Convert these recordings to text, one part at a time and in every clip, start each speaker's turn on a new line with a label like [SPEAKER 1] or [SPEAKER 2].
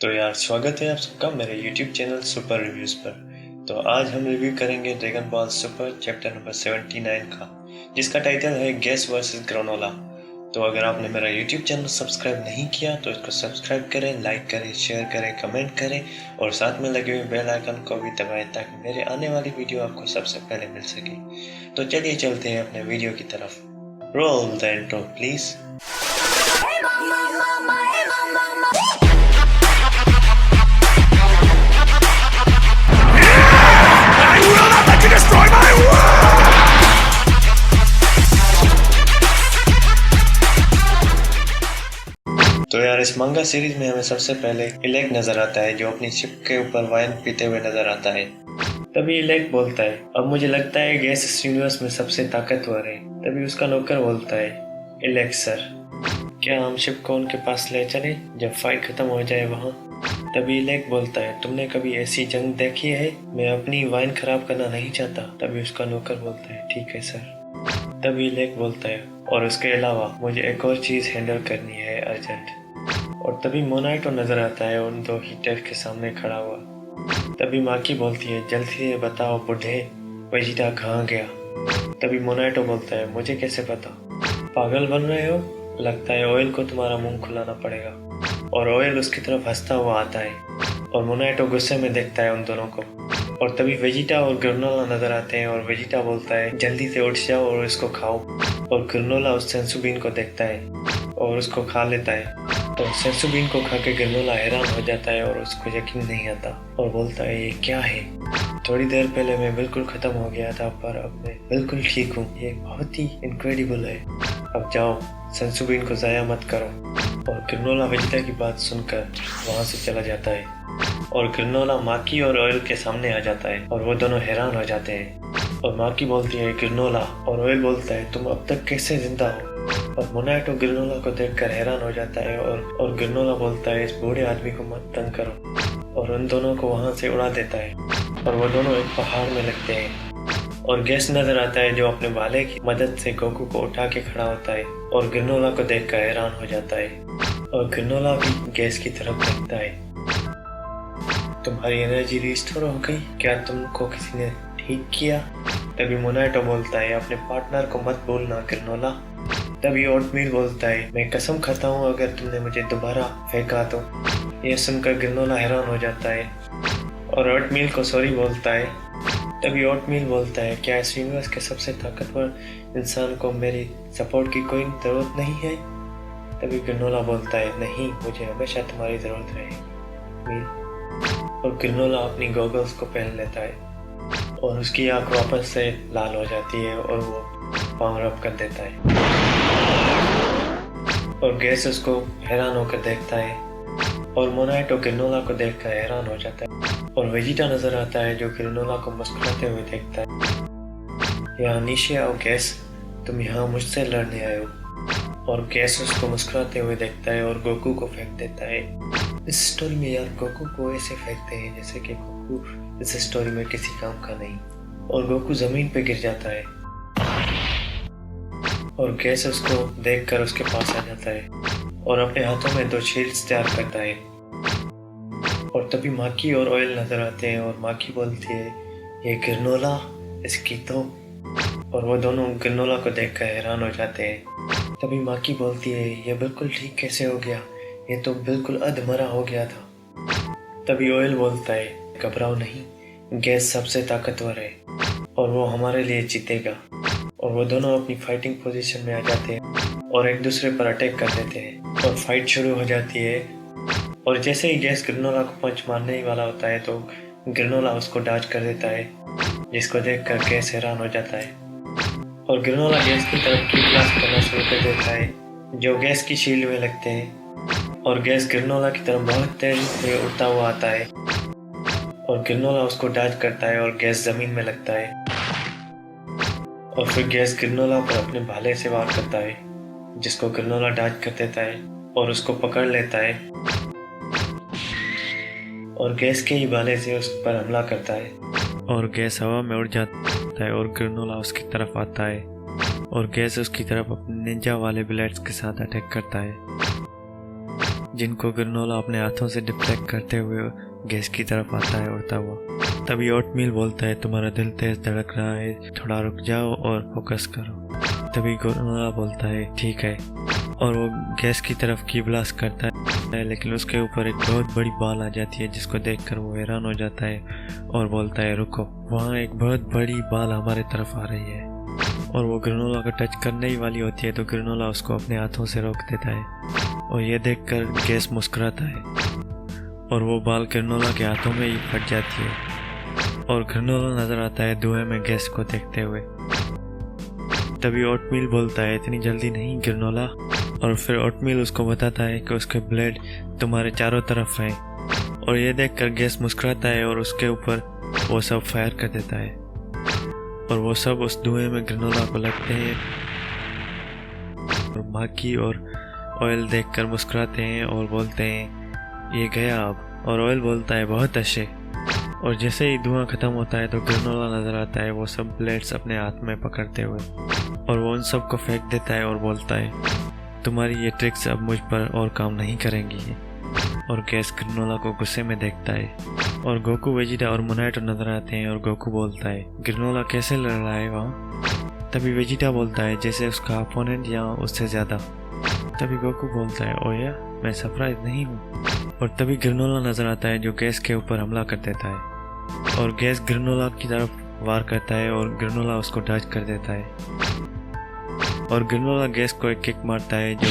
[SPEAKER 1] तो यार स्वागत है आप सबका मेरे YouTube चैनल सुपर रिव्यूज़ पर। तो आज हम रिव्यू करेंगे dragon ball super chapter number 79 का, जिसका टाइटल है गैस वर्सेस ग्रेनोला। तो अगर आपने मेरा YouTube चैनल सब्सक्राइब नहीं किया तो इसको सब्सक्राइब करें, लाइक करें, शेयर करें, कमेंट करें और साथ में लगे हुए बेल आइकन को भी दबाएं ताकि मेरे आने वाली वीडियो आपको सबसे पहले मिल सके। तो चलिए चलते हैं अपने वीडियो की तरफ। Roll the intro please. तो यार इस मंगा सीरीज में हमें सबसे पहले इलेक नजर आता है जो अपनी शिप के ऊपर वाइन पीते हुए नजर आता है। तभी इलेक बोलता है, अब मुझे लगता है गैस इस यूनिवर्स में सबसे ताकतवर है। तभी उसका नौकर बोलता है, इलेक सर, क्या हम शिप को उनके पास ले चले जब फाइट खत्म हो जाए वहाँ। तभी इलेक बोलता है, तुमने कभी ऐसी जंग देखी है? मैं अपनी वाइन खराब करना नहीं चाहता। तभी उसका नौकर बोलता है, ठीक है सर। तभी इलेक बोलता है, और उसके अलावा मुझे एक और चीज हैंडल करनी है अर्जेंट। और तभी मोनाइटो नजर आता है उन दो हीटर के सामने खड़ा हुआ। तभी माकी बोलती है, जल्दी से बताओ बूढ़े, वेजिटा कहाँ गया। तभी मोनाइटो बोलता है, मुझे कैसे पता, पागल बन रहे हो? लगता है ऑयल को तुम्हारा मुंह खुलाना पड़ेगा। और ऑयल उसकी तरफ हंसता हुआ आता है और मोनाइटो गुस्से में देखता है उन दोनों को। और तभी वेजिटा और ग्रेनोला नजर आते हैं और वेजिटा बोलता है, जल्दी से उठ जाओ और इसको खाओ। और ग्रेनोला उस सेंसुबीन को देखता है और उसको खा लेता है। और सेंसुबीन को खा के ग्रेनोला हैरान हो जाता है और उसको यकीन नहीं आता और बोलता है, ये क्या है? थोड़ी देर पहले मैं बिल्कुल खत्म हो गया था पर अब मैं बिल्कुल ठीक हूँ। ये बहुत ही इनक्रेडिबल है। अब जाओ, सेंसुबीन को जाया मत करो। और ग्रेनोला वेजिटा की बात सुनकर वहाँ से चला जाता है और ग्रेनोला माकी और ऑयल के सामने आ जाता है और वो दोनों हैरान हो जाते हैं। और माकी बोलती है, ग्रेनोला, और ऑयल बोलता है, तुम अब तक कैसे जिंदा हो? और मोनाइटो ग्रेनोला को देखकर हैरान हो जाता है और ग्रेनोला बोलता है, इस बूढ़े आदमी को मत तंग करो। और उन दोनों को वहाँ से उड़ा देता है और वो दोनों एक पहाड़ में लगते हैं। और गैस नजर आता है जो अपने भाले की मदद से गोकू को उठा के खड़ा होता है और ग्रेनोला को देखकर हैरान हो जाता है। और ग्रेनोला भी गैस की तरफ देखता है। तुम्हारी एनर्जी रिस्टोर हो गई? क्या तुमको किसी ने ठीक किया? तभी मोनाइटो बोलता है, अपने पार्टनर को मत भूलना ग्रेनोला। तभी ओटमील बोलता है, मैं कसम खाता हूँ अगर तुमने मुझे दोबारा फेंका तो। यह सुनकर ग्रेनोला हैरान हो जाता है और ओटमील को सॉरी बोलता है। तभी ओटमील बोलता है, क्या इस यूनिवर्स के सबसे ताकतवर इंसान को मेरी सपोर्ट की कोई जरूरत नहीं है? तभी ग्रेनोला बोलता है, नहीं, मुझे हमेशा तुम्हारी जरूरत रहेगी। और ग्रेनोला अपनी गॉगल्स को पहन लेता है और उसकी आंख वापस से लाल हो जाती है और वो पावर अप कर देता है। और गैस उसको हैरान होकर देखता है और मोनाइटो ग्रेनोला को देखकर हैरान हो जाता है। और वेजिटा नजर आता है जो ग्रेनोला को मुस्कुराते हुए देखता है, यहाँ नीचे आओ गैस, तुम यहाँ मुझसे लड़ने आए हो। और गैस उसको मुस्कुराते हुए देखता है और गोकू को फेंक देता है। इस स्टोरी में यार गोकू को ऐसे फेंकते हैं जैसे कि गोकू इस स्टोरी में किसी काम का नहीं। और गोकू जमीन पे गिर जाता है और गैस उसको देखकर उसके पास आ जाता है और अपने हाथों में दो शील्ड्स तैयार करता है। और तभी माकी और ऑयल नजर आते हैं और माकी बोलती है, ये ग्रेनोला, इसकी तो। और वो दोनों ग्रेनोला को देखकर हैरान हो जाते हैं। तभी माकी बोलती है, ये बिल्कुल ठीक कैसे हो गया? ये तो बिल्कुल अधमरा हो गया था। तभी ऑयल बोलता है, घबराओ नहीं, गैस सबसे ताकतवर है और वो हमारे लिए जीतेगा। और वो दोनों अपनी फाइटिंग पोजीशन में आ जाते हैं और एक दूसरे पर अटैक कर देते हैं और फाइट शुरू हो जाती है। और जैसे ही गैस ग्रेनोला को पंच मारने ही वाला होता है तो ग्रेनोला उसको डॉज कर देता है, जिसको देखकर गैस हैरान हो जाता है। और ग्रेनोला गैस की तरफ की ब्लास्ट करना शुरू कर देता है जो गैस की शील्ड में लगते हैं। और गैस ग्रेनोला की तरफ बहुत तेजी से उड़ता हुआ आता है और ग्रेनोला उसको डॉज करता है और गैस जमीन में लगता है। और फिर गैस ग्रेनोला पर अपने भाले से वार करता है, जिसको ग्रेनोला डॉज कर देता है और उसको पकड़ लेता है। और गैस के ही भाले से उस पर हमला करता है और गैस हवा में उड़ जाता है और ग्रेनोला उसकी तरफ आता है और गैस उसकी तरफ अपने निंजा वाले ब्लेड्स के साथ अटैक करता है, जिनको ग्रेनोला अपने हाथों से डिफ्लेक्ट करते हुए गैस की तरफ आता है उड़ता हुआ। तभी ओटमील बोलता है तुम्हारा दिल तेज धड़क रहा है, थोड़ा रुक जाओ और फोकस करो। तभी ग्रेनोला बोलता है ठीक है, और वो गैस की तरफ की ब्लास्ट करता है, लेकिन उसके ऊपर एक बहुत बड़ी बाल आ जाती है जिसको देखकर वो हैरान हो जाता है और बोलता है रुको, वहाँ एक बहुत बड़ी बाल हमारे तरफ आ रही है। और वो ग्रेनोला को टच करने ही वाली होती है तो ग्रेनोला उसको अपने हाथों से रोक देता है और ये देखकर गैस मुस्कुराता है और वो बाल ग्रेनोला के हाथों में ही फट जाती है और ग्रेनोला नजर आता है धुएं में गैस को देखते हुए। तभी ओटमील बोलता है इतनी जल्दी नहीं ग्रेनोला, और फिर ओटमील उसको बताता है कि उसके ब्लेड तुम्हारे चारों तरफ हैं। और ये देखकर गैस मुस्कुराता है और उसके ऊपर वो सब फायर कर देता है और वो सब उस धुएं में ग्रेनोला को लगते हैं और माकी और ऑयल देखकर मुस्कुराते हैं और बोलते हैं ये गया अब। और ऑयल बोलता है बहुत अच्छे। और जैसे ही धुआं खत्म होता है तो ग्रेनोला नजर आता है वो सब ब्लेड्स अपने हाथ में पकड़ते हुए, और वो उन सब को फेंक देता है और बोलता है तुम्हारी ये ट्रिक्स अब मुझ पर और काम नहीं करेंगी। और गैस ग्रेनोला को गुस्से में देखता है और गोकू, वेजिटा और मोनाटो नजर आते हैं और गोकू बोलता है ग्रेनोला कैसे लड़ रहा है वहाँ। तभी वेजिटा बोलता है जैसे उसका अपोनेंट या उससे ज्यादा। तभी गोकू बोलता है ओया मैं सरप्राइज नहीं हूँ। और तभी ग्रेनोला नजर आता है जो गैस के ऊपर हमला कर देता है और गैस ग्रेनोला की तरफ वार करता है और ग्रेनोला उसको डच कर देता है और ग्रेनोला गैस को एक किक मारता है जो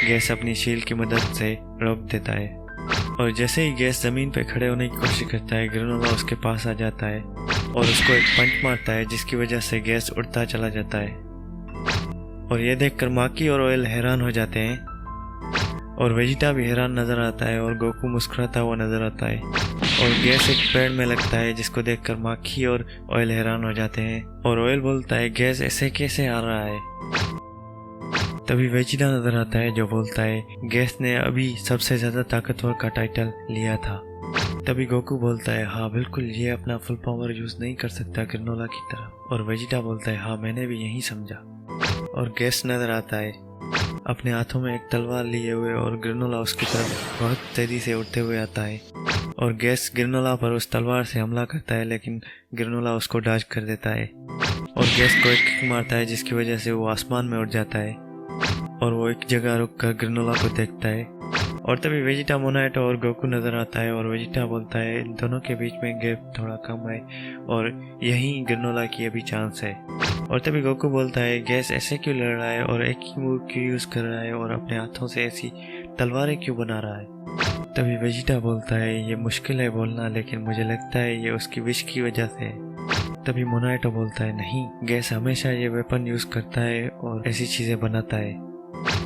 [SPEAKER 1] गैस अपनी शील्ड की मदद से रोक देता है। और जैसे ही गैस जमीन पे खड़े होने की कोशिश करता है ग्रेनोला उसके पास आ जाता है और उसको एक पंच मारता है जिसकी वजह से गैस उड़ता चला जाता है। और ये देखकर माकी और ऑयल हैरान हो जाते हैं और वेजिटा भी हैरान नजर आता है और गोकू मुस्कुराता हुआ नजर आता है और गैस एक पेड़ में लगता है जिसको देखकर माकी और ऑयल हैरान हो जाते हैं और ऑयल बोलता है गैस ऐसे कैसे आ रहा है। तभी वेजिटा नजर आता है जो बोलता है गैस ने अभी सबसे ज्यादा ताकतवर का टाइटल लिया था। तभी गोकू बोलता है हाँ बिल्कुल, ये अपना फुल पावर यूज नहीं कर सकता ग्रेनोला की तरह। और वेजिटा बोलता है हाँ मैंने भी यही समझा। और गैस नजर आता है अपने हाथों में एक तलवार लिए हुए और ग्रेनोला उसकी तरफ बहुत तेजी से उड़ते हुए आता है और गैस ग्रेनोला पर उस तलवार से हमला करता है, लेकिन ग्रेनोला उसको डॉज कर देता है और गैस को एक किक मारता है जिसकी वजह से वो आसमान में उड़ जाता है और वो एक जगह रुक कर ग्रेनोला को देखता है। और तभी वेजिटा, मोनाटो और गोकू नजर आता है और वेजिटा बोलता है इन दोनों के बीच में गैप थोड़ा कम है और यही ग्रेनोला की अभी चांस है। और तभी गोकू बोलता है गैस ऐसे क्यों लड़ रहा है और एक ही मूव क्यों यूज कर रहा है और अपने हाथों से ऐसी तलवारें क्यों बना रहा है। तभी वेजिटा बोलता है ये मुश्किल है बोलना, लेकिन मुझे लगता है ये उसकी विश की वजह से है। तभी मोनाटो बोलता है नहीं, गैस हमेशा ये वेपन यूज करता है और ऐसी चीजें बनाता है।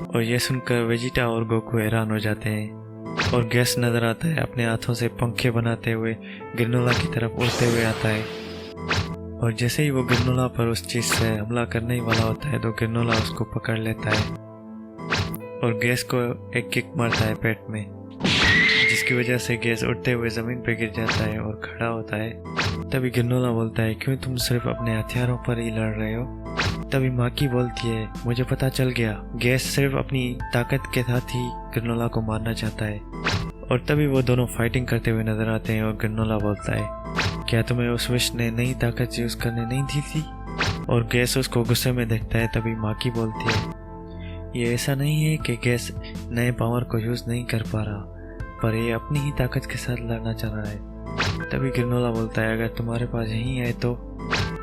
[SPEAKER 1] और ये सुनकर वेजिटा और गोकू हैरान हो जाते हैं और गैस नजर आता है अपने हाथों से पंखे बनाते हुए ग्रेनोला की तरफ उड़ते हुए आता है। और जैसे ही वो ग्रेनोला पर उस चीज से हमला करने ही वाला होता है तो ग्रेनोला उसको पकड़ लेता है और गैस को एक किक मारता है पेट में, जिसकी वजह से गैस उड़ते हुए जमीन पे गिर जाता है और खड़ा होता है। तभी ग्रेनोला बोलता है क्यों तुम सिर्फ अपने हथियारों पर ही लड़ रहे हो। तभी माकी बोलती है मुझे पता चल गया, गैस सिर्फ अपनी ताकत के साथ ही ग्रेनोला को मारना चाहता है। और तभी वो दोनों फाइटिंग करते हुए नजर आते हैं और ग्रेनोला बोलता है क्या तुम्हें उस विश ने नई ताकत यूज करने नहीं दी थी। और गैस उसको गुस्से में देखता है। तभी माकी बोलती है ये ऐसा नहीं है कि गैस नए पावर को यूज नहीं कर पा रहा, पर ये अपनी ही ताकत के साथ लड़ना चाह रहा है। तभी ग्रेनोला बोलता है अगर तुम्हारे पास यही है तो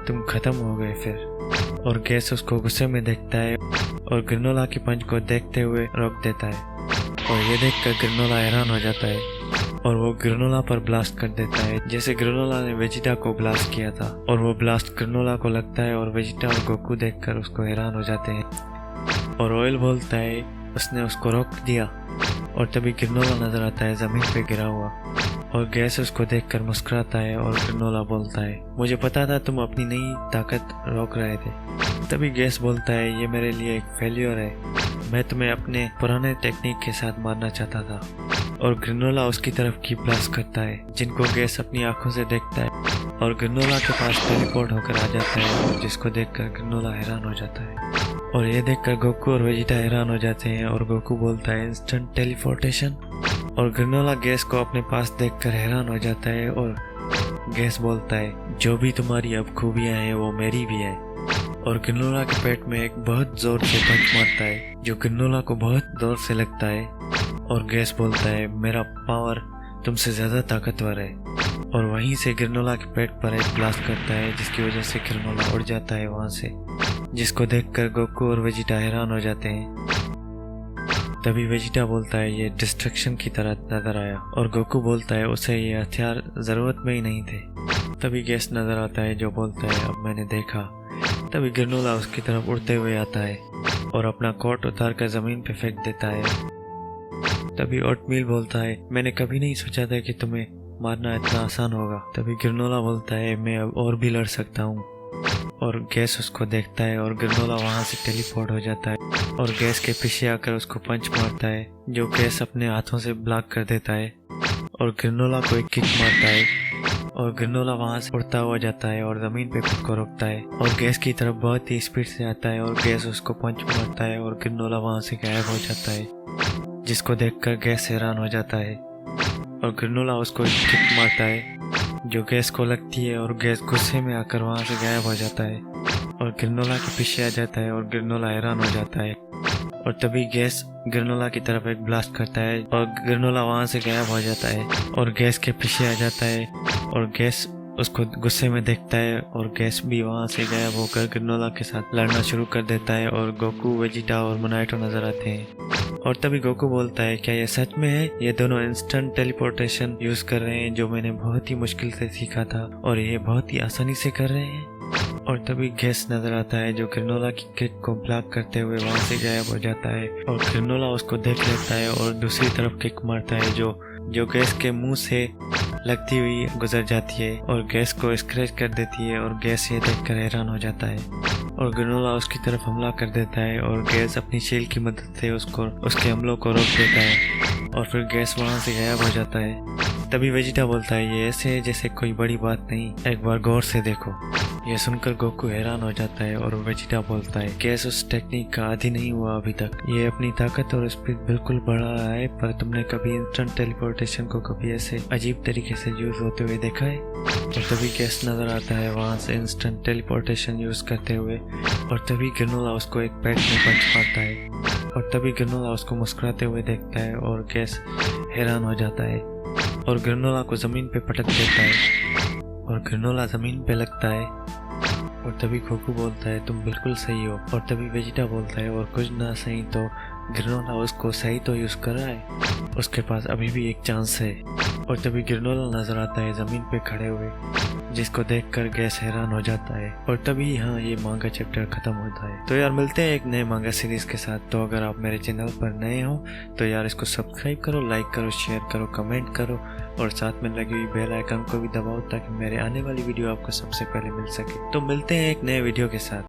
[SPEAKER 1] तुम खत्म हो गए फिर। और गैस उसको गुस्से में देखता है और ग्रेनोला के पंच को देखते हुए रोक देता है और ये देखकर ग्रेनोला हैरान हो जाता है और वो ग्रेनोला पर ब्लास्ट कर देता है जैसे ग्रेनोला ने वेजिटा को ब्लास्ट किया था। और वो ब्लास्ट ग्रेनोला को लगता है और वेजिटा और गोकू देखकर उसको हैरान हो जाते हैं। और ऑयल बोलता है उसने उसको रोक दिया। और तभी ग्रेनोला नजर आता है जमीन पे गिरा हुआ और गैस उसको देखकर मुस्कुराता है और ग्रेनोला बोलता है मुझे पता था तुम अपनी नई ताकत रोक रहे थे। तभी गैस बोलता है ये मेरे लिए एक फेल्योर है, मैं तुम्हें अपने पुराने टेक्निक के साथ मारना चाहता था। और ग्रेनोला उसकी तरफ की ब्लास्ट करता है जिनको गैस अपनी आंखों से देखता है और ग्रेनोला के पास टेलीपोर्ट होकर आ जाता है जिसको देखकर ग्रेनोला हैरान हो जाता है। और ये देखकर गोकू और वेजिटा हैरान हो जाते हैं और गोकू बोलता है इंस्टेंट टेलीपोर्टेशन। और ग्रेनोला गैस को अपने पास देखकर हैरान हो जाता है और गैस बोलता है जो भी तुम्हारी अब खूबियां हैं वो मेरी भी है। और ग्रेनोला के पेट में एक बहुत जोर से पंच मारता है जो ग्रेनोला को बहुत जोर से लगता है। और गैस बोलता है मेरा पावर तुमसे ज्यादा ताकतवर है। और वहीं से ग्रेनोला के पेट पर एक ब्लास्ट करता है जिसकी वजह से ग्रेनोला उड़ जाता है वहां से, जिसको देखकर गोकू और वेजिटा हैरान हो जाते हैं। तभी वेजिटा बोलता है ये डिस्ट्रक्शन की तरह नजर आया और गोकू बोलता है उसे ये हथियार जरूरत में ही नहीं थे। तभी गैस नजर आता है जो बोलता है अब मैंने देखा। तभी ग्रेनोला उसकी तरफ उड़ते हुए आता है और अपना कोट उतार कर जमीन पे फेंक देता है। तभी ओटमील बोलता है मैंने कभी नहीं सोचा था कि तुम्हें मारना इतना आसान होगा। तभी ग्रेनोला बोलता है मैं अब और भी लड़ सकता हूँ। और गैस उसको देखता है और ग्रेनोला वहां से टेलीपोर्ट हो जाता है और गैस के पीछे आकर उसको पंच मारता है जो गैस अपने हाथों से ब्लॉक कर देता है और ग्रेनोला को एक किक मारता है और ग्रेनोला वहां से उड़ता हुआ जाता है और जमीन पे खुद को रोकता है और गैस की तरफ बहुत ही स्पीड से आता है और गैस उसको पंच मारता है और ग्रेनोला वहां से गायब हो जाता है, जिसको देखकर गैस हैरान हो जाता है और ग्रेनोला उसको एक किक मारता है जो गैस को लगती है और गैस गुस्से में आकर वहां से गायब हो जाता है और ग्रेनोला के पीछे आ जाता है और ग्रेनोला हैरान हो जाता है। और तभी गैस ग्रेनोला की तरफ एक ब्लास्ट करता है और ग्रेनोला वहां से गायब हो जाता है और गैस के पीछे आ जाता है और गैस उसको गुस्से में देखता है और गैस भी वहां से गायब होकर ग्रेनोला के साथ लड़ना शुरू कर देता है और गोकू, वेजिटा और मोनाटो नजर आते हैं। और तभी गोकू बोलता है क्या ये सच में है? ये दोनों इंस्टेंट टेलीपोर्टेशन यूज कर रहे हैं जो मैंने बहुत ही मुश्किल से सीखा था और ये बहुत ही आसानी से कर रहे हैं। और तभी गैस नजर आता है जो ग्रेनोला की किक को ब्लॉक करते हुए वहां से गायब हो जाता है और ग्रेनोला उसको देख लेता है और दूसरी तरफ किक मारता है जो गैस के मुंह से लगती हुई गुजर जाती है और गैस को स्क्रैच कर देती है और गैस ये देखकर हैरान हो जाता है और ग्रेनोला उसकी तरफ हमला कर देता है और गैस अपनी शील्ड की मदद से उसके हमलों को रोक देता है और फिर गैस वहां से गायब हो जाता है। तभी वेजिटा बोलता है ये ऐसे है जैसे कोई बड़ी बात नहीं, एक बार गौर से देखो। यह सुनकर गोकू हैरान हो जाता है और वेजिटा बोलता है गैस उस टेक्निक का आदी नहीं हुआ अभी तक, ये अपनी ताकत और स्पीड बिल्कुल बढ़ा रहा है, पर तुमने कभी इंस्टेंट टेलीपोर्टेशन को कभी ऐसे अजीब तरीके से यूज होते हुए देखा है? और तभी गैस नजर आता है वहां से इंस्टेंट टेलीपोर्टेशन यूज करते हुए और तभी ग्रेनोला उसको एक पेट में पंच मारता है और तभी ग्रेनोला उसको मुस्कुराते हुए देखता है और गैस हैरान हो जाता है और ग्रेनोला को जमीन पे पटक देता है और ग्रेनोला जमीन पे लगता है। और तभी गोकू बोलता है तुम बिल्कुल सही हो। और तभी वेजिटा बोलता है और कुछ ना सही तो ग्रेनोला उसको सही तो यूज कर रहा है, उसके पास अभी भी एक चांस है। और तभी ग्रेनोला नजर आता है जमीन पे खड़े हुए, जिसको देखकर गैस हैरान हो जाता है। और तभी यहाँ ये मांगा चैप्टर खत्म होता है। तो यार मिलते हैं एक नए मांगा सीरीज के साथ। तो अगर आप मेरे चैनल पर नए हो तो यार इसको सब्सक्राइब करो, लाइक करो, शेयर करो, कमेंट करो और साथ में लगी हुई बेल आइकन को भी दबाओ ताकि मेरे आने वाली वीडियो आपको सबसे पहले मिल सके। तो मिलते हैं एक नए वीडियो के साथ।